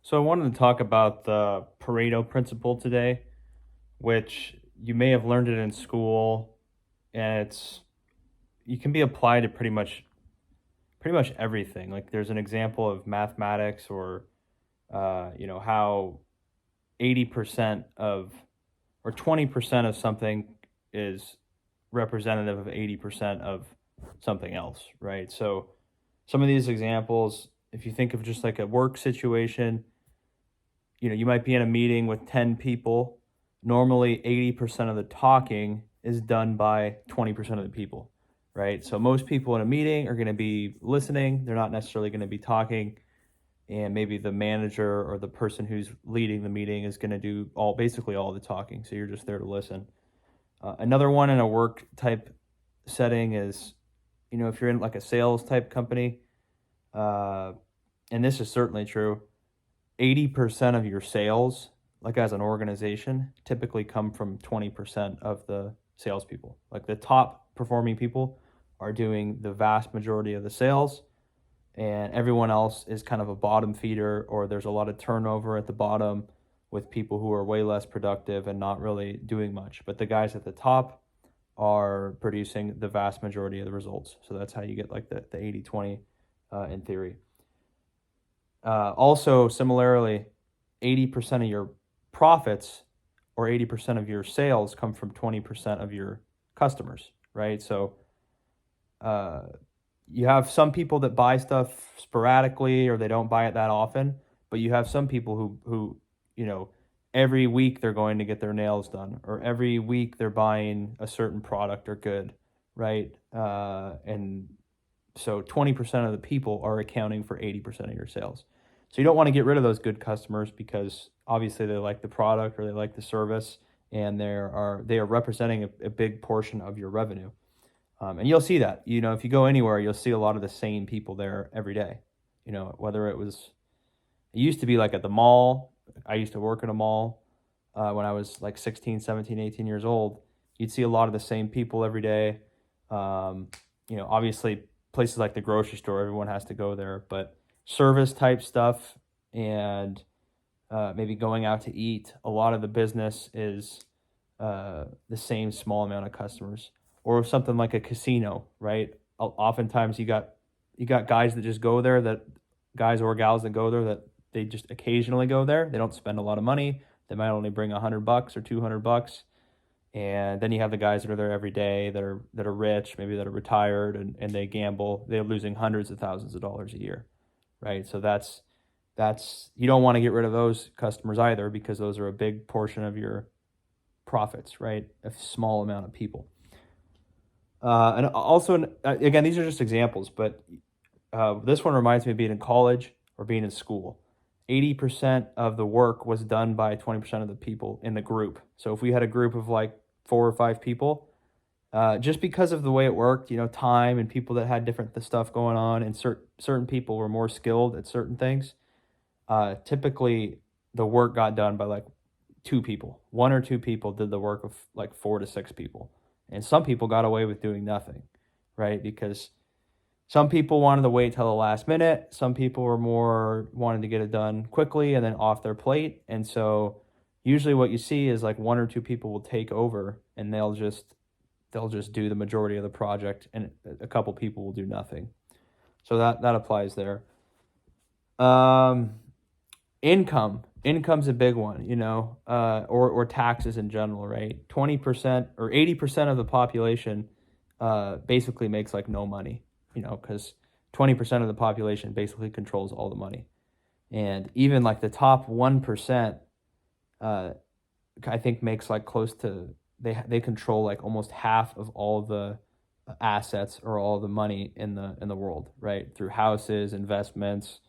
So I wanted to talk about the Pareto principle today, which you may have learned it in school, and it's you can be applied to pretty much everything. Like there's an example of mathematics or how 80% of or 20% of something is representative of 80% of something else, right? So some of these examples, if you think of just like a work situation, you might be in a meeting with 10 people. Normally, 80% of the talking is done by 20% of the people, right? So most people in a meeting are going to be listening. They're not necessarily going to be talking. And maybe the manager or the person who's leading the meeting is going to do basically all the talking. So you're just there to listen. Another one in a work type setting is, if you're in like a sales type company, uh, and this is certainly true, 80% of your sales, like as an organization, typically come from 20% of the salespeople. Like the top performing people are doing the vast majority of the sales, and everyone else is kind of a bottom feeder, or there's a lot of turnover at the bottom with people who are way less productive and not really doing much. But the guys at the top are producing the vast majority of the results. So that's how you get like the 80/20 in theory. Also, similarly, 80% of your profits or 80% of your sales come from 20% of your customers, right? So uh, you have some people that buy stuff sporadically or they don't buy it that often, but you have some people who every week they're going to get their nails done, or every week they're buying a certain product or good, right? And so 20% of the people are accounting for 80% of your sales. So you don't want to get rid of those good customers because obviously they like the product or they like the service, and they are representing a big portion of your revenue. And you'll see that, if you go anywhere, you'll see a lot of the same people there every day. Whether it used to be like at the mall. I used to work at a mall when I was like 16, 17, 18 years old. You'd see a lot of the same people every day. Obviously places like the grocery store, everyone has to go there, but service type stuff and maybe going out to eat, a lot of the business is the same small amount of customers. Or something like a casino, right? Oftentimes you got guys that just go there, that guys or gals that go there, that they just occasionally go there. They don't spend a lot of money. They might only bring $100 or $200. And then you have the guys that are there every day, that are rich, maybe that are retired, and they gamble. They're losing hundreds of thousands of dollars a year, right? So that's you don't want to get rid of those customers either, because those are a big portion of your profits, right? A small amount of people. And also, again, these are just examples, but this one reminds me of being in college or being in school. 80% of the work was done by 20% of the people in the group. So if we had a group of like 4 or 5 people, just because of the way it worked, time and people that had different stuff going on, and certain people were more skilled at certain things, typically the work got done by like 2 people. 1 or 2 people did the work of like 4 to 6 people. And some people got away with doing nothing, right? Because some people wanted to wait till the last minute. Some people were more wanting to get it done quickly and then off their plate. And so usually what you see is like 1 or 2 people will take over, and they'll just do the majority of the project, and a couple people will do nothing. So that applies there. Um, Income's a big one, or taxes in general, right? 20% or 80% of the population basically makes like no money, because 20% of the population basically controls all the money. And even like the top 1%, uh, I think makes like close to, they control like almost half of all the assets or all the money in the world, right? Through houses, investments,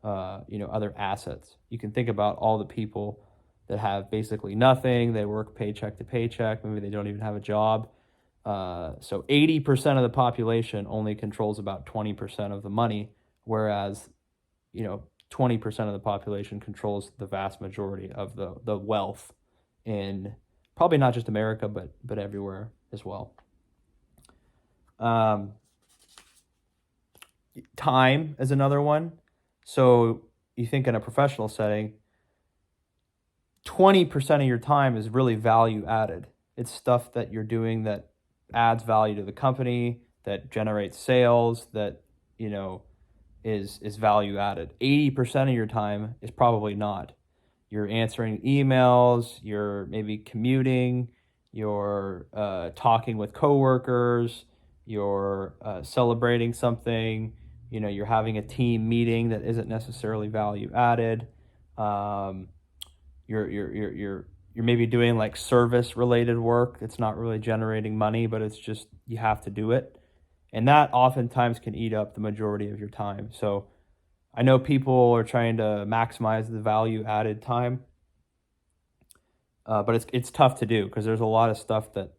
other assets. You can think about all the people that have basically nothing. They work paycheck to paycheck. Maybe they don't even have a job. So 80% of the population only controls about 20% of the money, whereas 20% of the population controls the vast majority of the wealth in probably not just America, but everywhere as well. Um, Time is another one. So you think in a professional setting, 20% of your time is really value added. It's stuff that you're doing that adds value to the company, that generates sales, that, you know, is value added. 80% of your time is probably not. You're answering emails, you're maybe commuting, you're talking with coworkers, you're celebrating something, you know, you're having a team meeting that isn't necessarily value added. Um, you're maybe doing like service related work. It's not really generating money, but it's just you have to do it. And that oftentimes can eat up the majority of your time. So I know people are trying to maximize the value added time, but it's tough to do because there's a lot of stuff that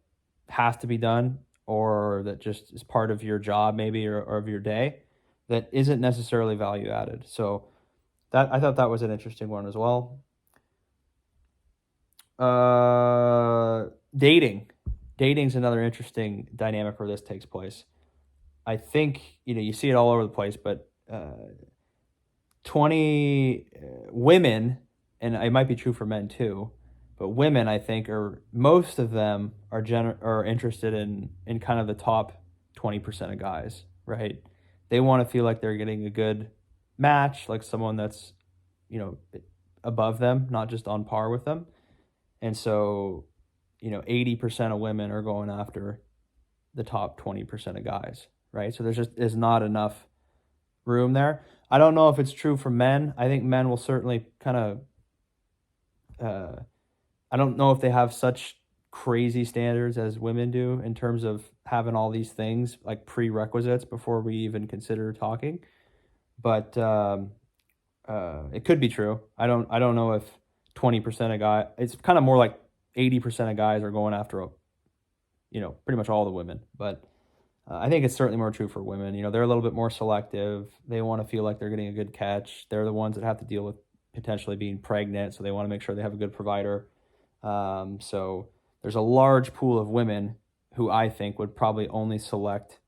has to be done or that just is part of your job maybe or of your day that isn't necessarily value added. So that I thought that was an interesting one as well. Dating. Dating's another interesting dynamic where this takes place. I think, you know, you see it all over the place, but 20 women, and it might be true for men too, but women, I think, are most of them are interested in kind of the top 20% of guys, right? They want to feel like they're getting a good match, like someone that's, you know, above them, not just on par with them. And so, you know, 80% of women are going after the top 20% of guys, right? So there's not enough room there. I don't know if it's true for men. I think men will certainly kind of, I don't know if they have such crazy standards as women do in terms of having all these things like prerequisites before we even consider talking. But it could be true. I don't know if 20% of guys. It's kind of more like 80% of guys are going after you know, pretty much all the women. But I think it's certainly more true for women. You know, they're a little bit more selective. They want to feel like they're getting a good catch. They're the ones that have to deal with potentially being pregnant, so they want to make sure they have a good provider. So there's a large pool of women who I think would probably only select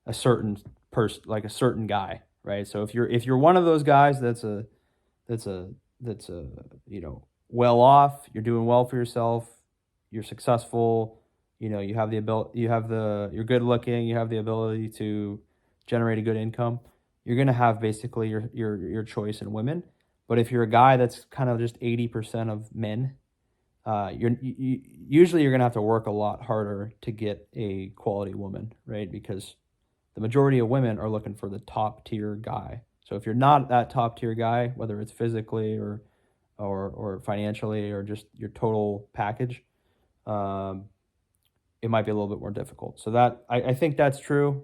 a certain person, like a certain guy, right? So if you're one of those guys that's a you know, well off, you're doing well for yourself, you're successful, you know, you have the ability, you're good looking, you have the ability to generate a good income, you're going to have basically your choice in women. But if you're a guy that's kind of just 80% of men, usually you're going to have to work a lot harder to get a quality woman, right? Because the majority of women are looking for the top tier guy. So if you're not that top tier guy, whether it's physically or financially or just your total package, it might be a little bit more difficult. So that I think that's true.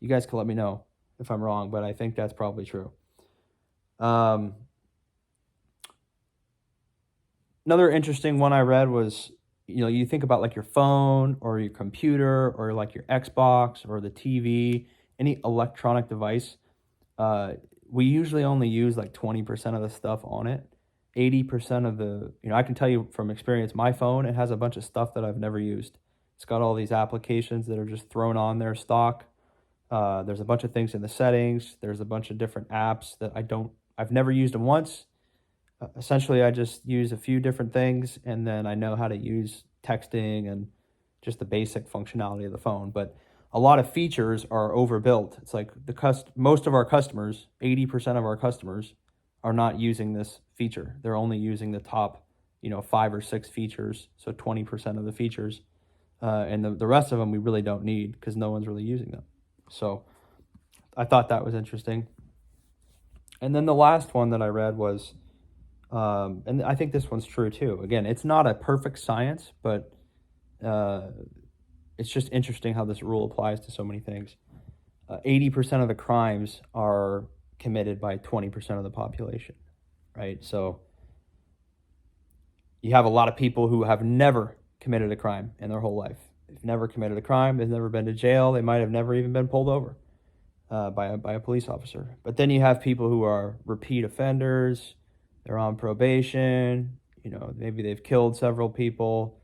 You guys can let me know if I'm wrong, but I think that's probably true. Another interesting one I read was, you know, you think about like your phone or your computer or like your Xbox or the TV, any electronic device. We usually only use like 20% of the stuff on it. 80% of the, you know, I can tell you from experience, my phone, it has a bunch of stuff that I've never used. It's got all these applications that are just thrown on their stock. There's a bunch of things in the settings. There's a bunch of different apps that I've never used them once. Essentially, I just use a few different things, and then I know how to use texting and just the basic functionality of the phone. But a lot of features are overbuilt. It's like most of our customers, 80% of our customers, are not using this feature. They're only using the top, you know, 5 or 6 features, so 20% of the features, and the rest of them we really don't need because no one's really using them. So I thought that was interesting. And then the last one that I read was, and I think this one's true too. Again, it's not a perfect science, but it's just interesting how this rule applies to so many things. 80% of the crimes are committed by 20% of the population, right? So you have a lot of people who have never committed a crime in their whole life. They've never committed a crime. They've never been to jail. They might have never even been pulled over by a police officer. But then you have people who are repeat offenders. They're on probation. You know, maybe they've killed several people.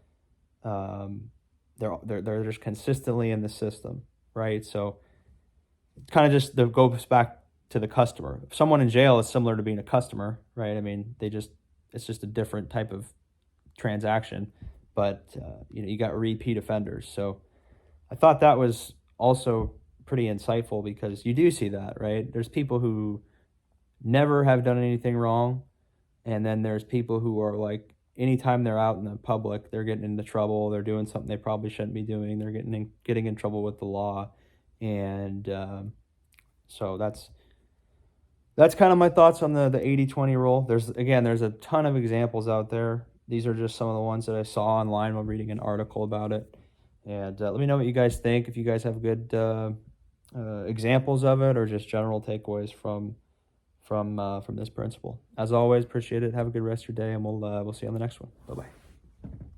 They're just consistently in the system, right? So it kind of just goes back to the customer. Someone in jail is similar to being a customer, right? I mean, it's just a different type of transaction, but you got repeat offenders. So I thought that was also pretty insightful, because you do see that, right? There's people who never have done anything wrong, and then there's people who are like, anytime they're out in the public, they're getting into trouble. They're doing something they probably shouldn't be doing. They're getting in trouble with the law, and so that's kind of my thoughts on the 80-20 rule. There's a ton of examples out there. These are just some of the ones that I saw online while reading an article about it. And let me know what you guys think, if you guys have good examples of it, or just general takeaways from this principle. As always, appreciate it. Have a good rest of your day, and we'll see you on the next one. Bye bye.